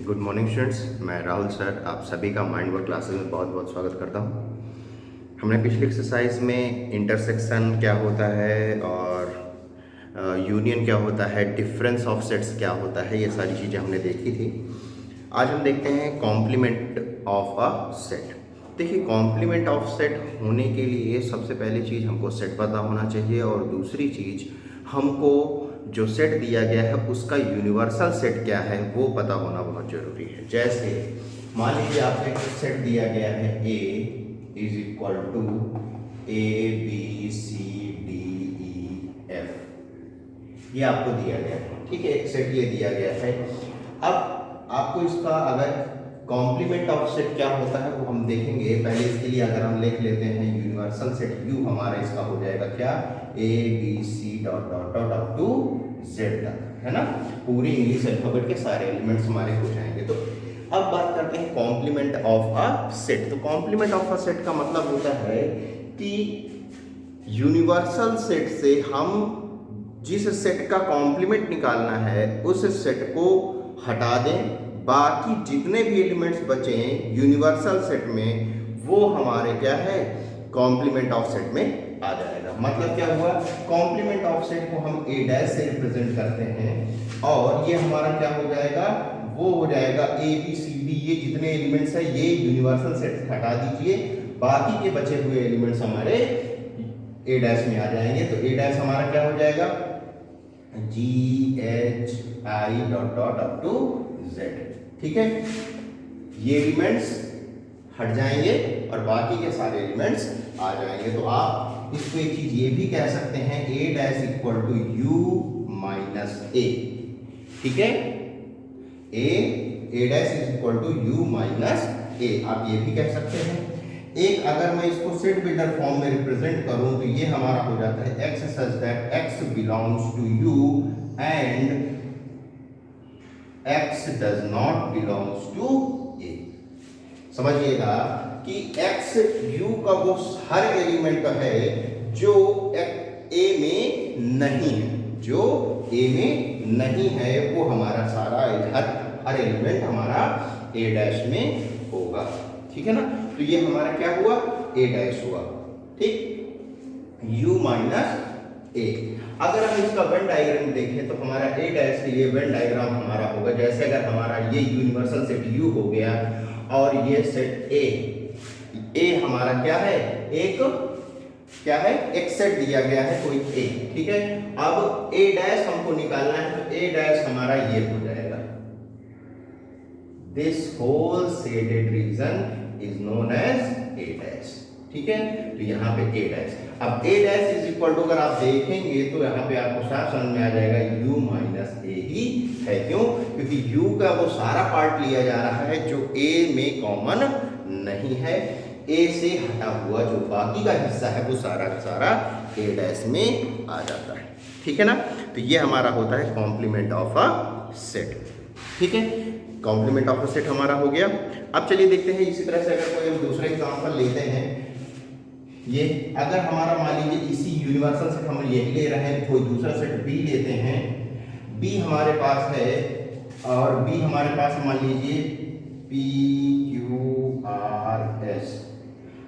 Good morning students, मैं Rahul sir आप सभी का माइंड वर्क क्लासेस में बहुत बहुत स्वागत करता हूँ। हमने पिछली एक्सरसाइज में इंटरसेक्शन क्या होता है और यूनियन क्या होता है, डिफरेंस ऑफ सेट्स क्या होता है, ये सारी चीज़ें हमने देखी थी। आज हम देखते हैं कॉम्प्लीमेंट ऑफ अ सेट। देखिए, कॉम्प्लीमेंट ऑफ सेट होने के लिए सबसे पहली चीज़ हमको सेट पता होना चाहिए और दूसरी चीज़ हमको जो सेट दिया गया है उसका यूनिवर्सल सेट क्या है वो पता होना बहुत ज़रूरी है। जैसे मान लीजिए आपको एक सेट दिया गया है A is equal to ABCDEF, ये आपको दिया गया है, ठीक है। एक सेट ये दिया गया है। अब आपको इसका अगर कॉम्प्लीमेंट ऑफ सेट क्या होता है वो हम देखेंगे। पहले इसके लिए अगर हम लिख लेते हैं यूनिवर्सल सेट U हमारा इसका हो जाएगा क्या, ABC dot dot dot up to Z तक, है ना। पूरी इंग्लिश अल्फाबेट के सारे एलिमेंट्स हमारे हो जाएंगे। तो अब बात करते हैं कॉम्प्लीमेंट ऑफ अ सेट। तो कॉम्प्लीमेंट ऑफ अ सेट का मतलब होता है कि यूनिवर्सल सेट से हम जिस सेट का कॉम्प्लीमेंट निकालना है उस सेट को हटा दें, बाकी जितने भी एलिमेंट्स बचे हैं यूनिवर्सल सेट में वो हमारे क्या है, कॉम्प्लीमेंट ऑफ सेट में आ जाएगा। मतलब क्या हुआ, कॉम्प्लीमेंट ऑफ सेट को हम A डैश से रिप्रेजेंट करते हैं और ये हमारा क्या हो जाएगा, वो हो जाएगा ABCD। ये जितने एलिमेंट्स है ये यूनिवर्सल सेट से हटा दीजिए, बाकी के बचे हुए एलिमेंट्स हमारे A डैश में आ जाएंगे। तो A डैश हमारा क्या हो जाएगा, GHI dot dot up to Z, ठीक है। ये एलिमेंट्स हट जाएंगे और बाकी के सारे एलिमेंट्स आ जाएंगे। तो आप इसको एक चीज ये भी कह सकते हैं A dash equal to U minus A, ठीक है। A dash is equal to U minus A, आप ये भी कह सकते हैं। एक अगर मैं इसको सेट बिल्डर फॉर्म में रिप्रेजेंट करूं तो ये हमारा हो जाता है X such that X belongs to U and X does not belongs to A। समझिएगा कि X U का वो हर एलिमेंट है जो A में नहीं है, जो A में नहीं है वो हमारा सारा हर एलिमेंट हमारा A डैश में होगा, ठीक है ना। तो ये हमारा क्या हुआ, A डैश हुआ, ठीक, U माइनस A। अगर हम इसका वेन डायग्राम देखें तो हमारा A डैश के लिए वेन डायग्राम हमारा होगा जैसे अगर हमारा ये यूनिवर्सल सेट U हो गया और ये सेट A हमारा क्या है, एक क्या है, एक सेट दिया गया है कोई A, ठीक है। अब A डैश हमको निकालना है तो A डैश हमारा ये हो जाएगा, this whole shaded region is known as A dash, ठीक है। तो यहाँ पे A डैश, अब A dash is equal to अगर आप देखेंगे तो यहाँ पे आपको साफ समझ में आ जाएगा U माइनस A ही है। क्यों, क्योंकि U का वो सारा पार्ट लिया जा रहा है जो A में कॉमन नहीं है। A से हटा हुआ जो बाकी का हिस्सा है वो सारा का सारा A डैश में आ जाता है, ठीक है ना। तो ये हमारा होता है कॉम्प्लीमेंट ऑफ अ सेट, ठीक है। कॉम्प्लीमेंट ऑफ अ सेट हमारा हो गया। अब चलिए देखते हैं इसी तरह से अगर कोई हम दूसरा एग्जांपल लेते हैं। ये अगर हमारा मान लीजिए इसी यूनिवर्सल सेट हम यही ले रहे हैं, कोई दूसरा सेट B लेते हैं, B हमारे पास है और B हमारे पास मान लीजिए PQRS,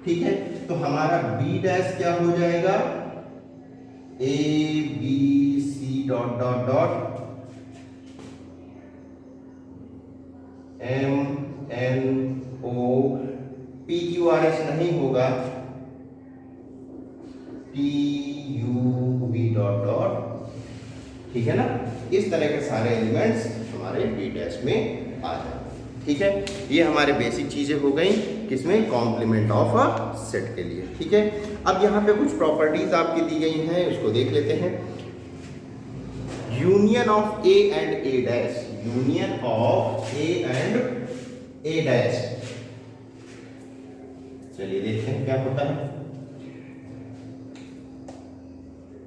ठीक है। तो हमारा B डैश क्या हो जाएगा, ABC dot dot dot MNO, PQRS नहीं होगा, TUV डॉट डॉट, ठीक है ना। इस तरह के सारे एलिमेंट्स हमारे B डैश में आ जाए, ठीक है। ये हमारे बेसिक चीजें हो गई किसमें, कॉम्प्लीमेंट ऑफ अ सेट के लिए, ठीक है। अब यहाँ पे कुछ प्रॉपर्टीज आपकी दी गई हैं, उसको देख लेते हैं। Union of A and A dash, union of A and A dash, चलिए देखते हैं क्या होता है।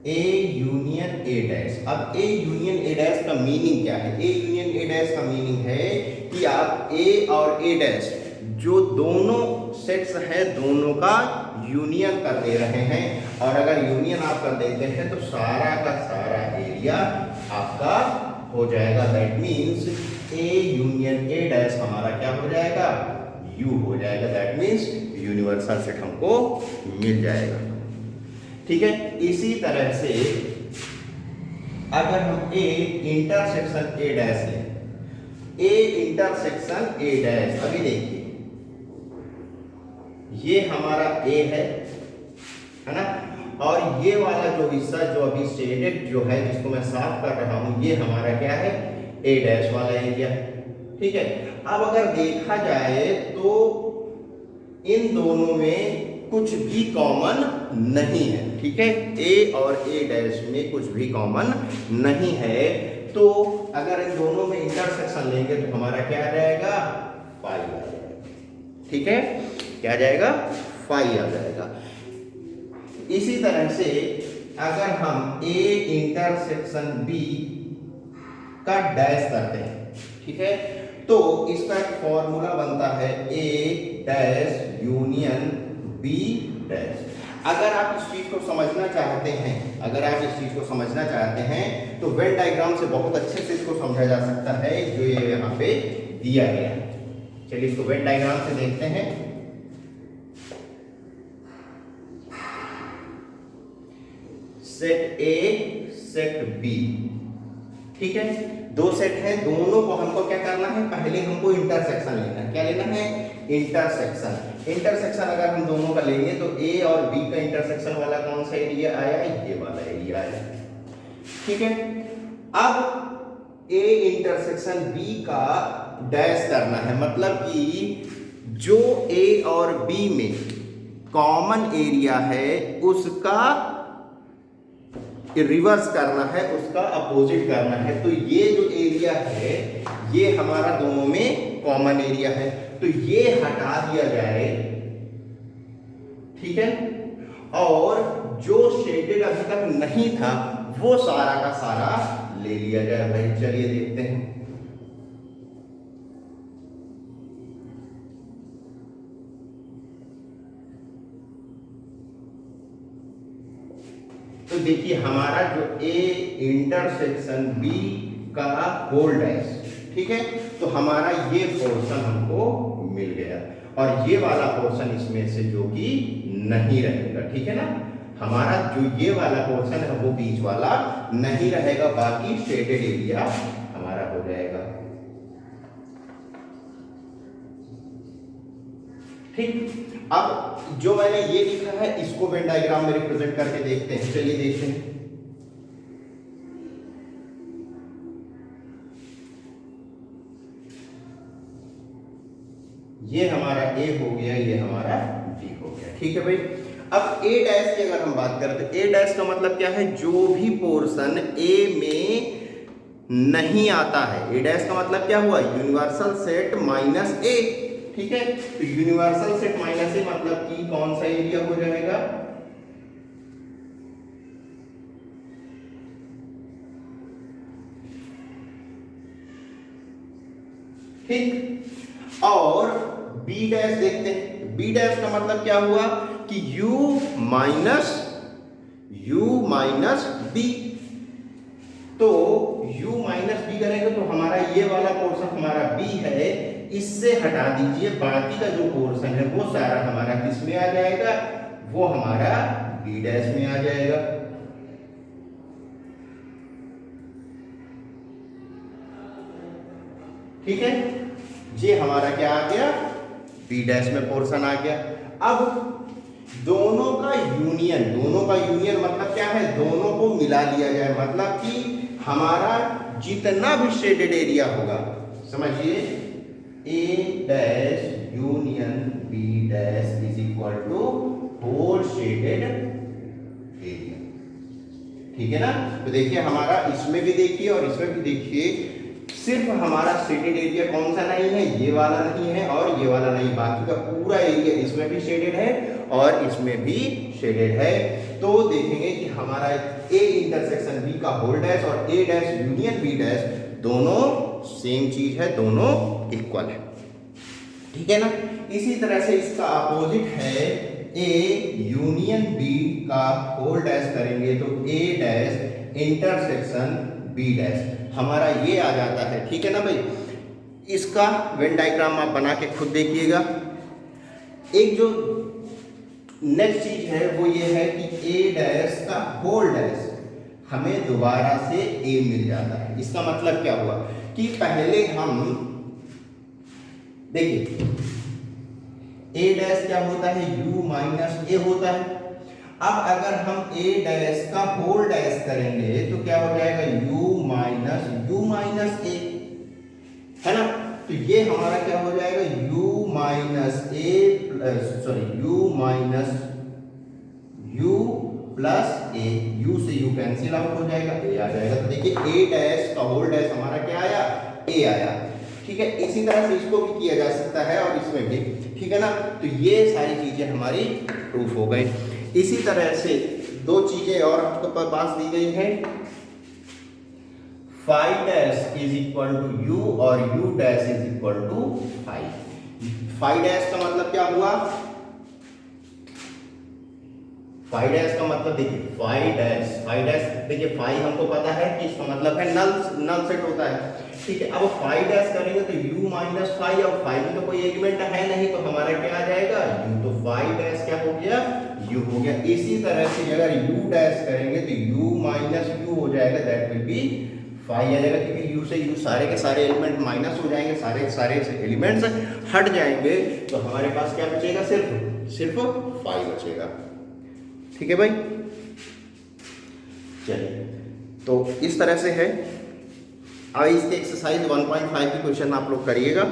A यूनियन A डैश, अब A यूनियन A डैश का मीनिंग क्या है, A यूनियन A डैश का मीनिंग है कि आप A और A डैश जो दोनों सेट्स हैं दोनों का यूनियन कर दे रहे हैं, और अगर यूनियन आप कर देते हैं तो सारा का सारा एरिया आपका हो जाएगा। That means A union A dash हमारा क्या हो जाएगा, यू हो जाएगा। दैट मीन्स यूनिवर्सल सेट हमको मिल जाएगा। ठीक है, इसी तरह से अगर हम ए इंटरसेक्शन ए डैश लें, ए इंटरसेक्शन ए डैश, अभी देखिए ये हमारा ए है ना, और ये वाला जो हिस्सा जो अभी शेडेड जो है जिसको मैं साफ कर रहा हूं, ये हमारा क्या है, ए डैश वाला एरिया। ठीक है, अब अगर देखा जाए तो इन दोनों में कुछ भी कॉमन नहीं है। ठीक है, ए और ए डैश में कुछ भी कॉमन नहीं है, तो अगर इन दोनों में इंटरसेक्शन लेंगे तो हमारा क्या आ जाएगा, पाई आ जाएगा। ठीक है, क्या आ जाएगा, पाई आ जाएगा। इसी तरह से अगर हम ए इंटरसेक्शन बी का डैश करते हैं, ठीक है, तो इसका एक फॉर्मूला बनता है ए डैश यूनियन बी डैश। अगर आप इस चीज को समझना चाहते हैं, अगर आप इस चीज को समझना चाहते हैं तो वेन डायग्राम से बहुत अच्छे से इसको समझा जा सकता है, जो ये यहाँ पे दिया गया है। चलिए इसको वेन डायग्राम से देखते हैं। सेट ए सेट बी, ठीक है, दो सेट है, दोनों को हमको क्या करना है, पहले हमको इंटरसेक्शन लेना है। क्या लेना है, इंटरसेक्शन। इंटरसेक्शन अगर हम दोनों का लेंगे तो ए और बी का इंटरसेक्शन वाला कौन सा एरिया आया, ये वाला एरिया आया। ठीक है, अब ए इंटरसेक्शन बी का डैश करना है, मतलब कि जो ए और बी में कॉमन एरिया है उसका रिवर्स करना है, उसका अपोजिट करना है। तो ये जो एरिया है ये हमारा दोनों में कॉमन एरिया है, तो ये हटा दिया जाए। ठीक है, और जो शेडेड अभी तक नहीं था वो सारा का सारा ले लिया जाए। भाई चलिए देखते हैं। तो देखिए हमारा जो ए इंटरसेक्शन बी का होल डैश, ठीक है, तो हमारा ये पोर्शन हमको मिल गया, और ये वाला पोर्शन इसमें से जो कि नहीं रहेगा। ठीक है ना, हमारा जो ये वाला पोर्शन है वो बीच वाला नहीं रहेगा, बाकी शेडेड एरिया हमारा हो जाएगा। ठीक, अब जो मैंने ये लिखा है इसको वेन डायग्राम में रिप्रेजेंट करके देखते हैं। चलिए देखते हैं। ये हमारा ए हो गया, ये हमारा बी हो गया। ठीक है भाई, अब ए डैश की अगर हम बात करें तो ए डैश का मतलब क्या है, जो भी पोर्शन ए में नहीं आता है। ए डैश का मतलब क्या हुआ, यूनिवर्सल सेट माइनस ए। ठीक है, तो यूनिवर्सल सेट माइनस ए मतलब कि कौन सा एरिया हो जाएगा, ठीक। और बी डैश देखते हैं। बी डैश का मतलब क्या हुआ कि u माइनस बी। तो u माइनस बी करेंगे तो हमारा ये वाला पोर्शन हमारा b है, इससे हटा दीजिए, बाकी का जो पोर्शन है वो सारा हमारा किस में आ जाएगा, वो हमारा b डैश में आ जाएगा। ठीक है, ये हमारा क्या आ गया, b डैश में पोर्शन आ गया। अब दोनों का यूनियन मतलब क्या है, दोनों को मिला लिया जाए, मतलब कि हमारा जितना भी शेडेड एरिया होगा, समझिए A dash union B dash is equal to whole shaded area. ठीक है ना, तो देखिए हमारा इसमें भी देखिए और इसमें भी देखिए, सिर्फ हमारा शेडेड एरिया कौन सा नहीं है, ये वाला नहीं है और ये वाला नहीं, बाकी का पूरा एरिया इसमें भी शेडेड है और इसमें भी शेडेड है। तो देखेंगे कि हमारा ए इंटरसेक्शन बी का होल डैश और ए डैश यूनियन बी डैश दोनों सेम चीज है, दोनों इक्वल है। ठीक है ना, इसी तरह से इसका अपोजिट है ए यूनियन बी का होल डैश करेंगे तो ए डैश इंटरसेक्शन बी डैश हमारा ये आ जाता है। ठीक है ना भाई, इसका वेन डायग्राम आप बना के खुद देखिएगा। एक जो नेक्स्ट चीज है वो ये है कि ए डैश का होल डैश हमें दोबारा से ए मिल जाता है। इसका मतलब क्या हुआ कि पहले हम देखिए ए डैश क्या होता है, u माइनस ए होता है। अब अगर हम ए डैश का होल डैश करेंगे तो क्या हो जाएगा, u माइनस ए, है ना। तो ये हमारा क्या हो जाएगा, u minus A sorry u minus u plus A, u से u कैंसिल आउट हो जाएगा, ए आ जाएगा। तो देखिए ए डैश का होल डैश हमारा क्या आया, ए आया। ठीक है, इसी तरह से इसको भी किया जा सकता है और इसमें भी, ठीक है ना। तो ये सारी चीजें हमारी प्रूफ हो गई। इसी तरह से दो चीजें और आपके पास दी गई है, phi dash is equal to U और U dash is equal to phi. Phi dash का मतलब क्या हुआ, फाई डैश का मतलब देखिए फाई डैश देखिए फाई हमको पता है कि इसका मतलब है नल सेट होता है। ठीक है, अब फाई डैश करेंगे तो u माइनस फाई, और फाई में तो कोई एलिमेंट है नहीं तो हमारा क्या आ जाएगा u, तो फाई डैश क्या हो गया, u हो गया। इसी तरह से अगर u डैश करेंगे तो u माइनस u हो जाएगा, दैट विल बी फाई आ जाएगा, क्योंकि u से u सारे के सारे एलिमेंट माइनस हो जाएंगे, सारे के सारे एलिमेंट्स हट जाएंगे, तो हमारे पास क्या बचेगा, सिर्फ फाई बचेगा। ठीक है भाई, चलिए तो इस तरह से है। अब इसके एक्सरसाइज 1.5 की क्वेश्चन आप लोग करिएगा।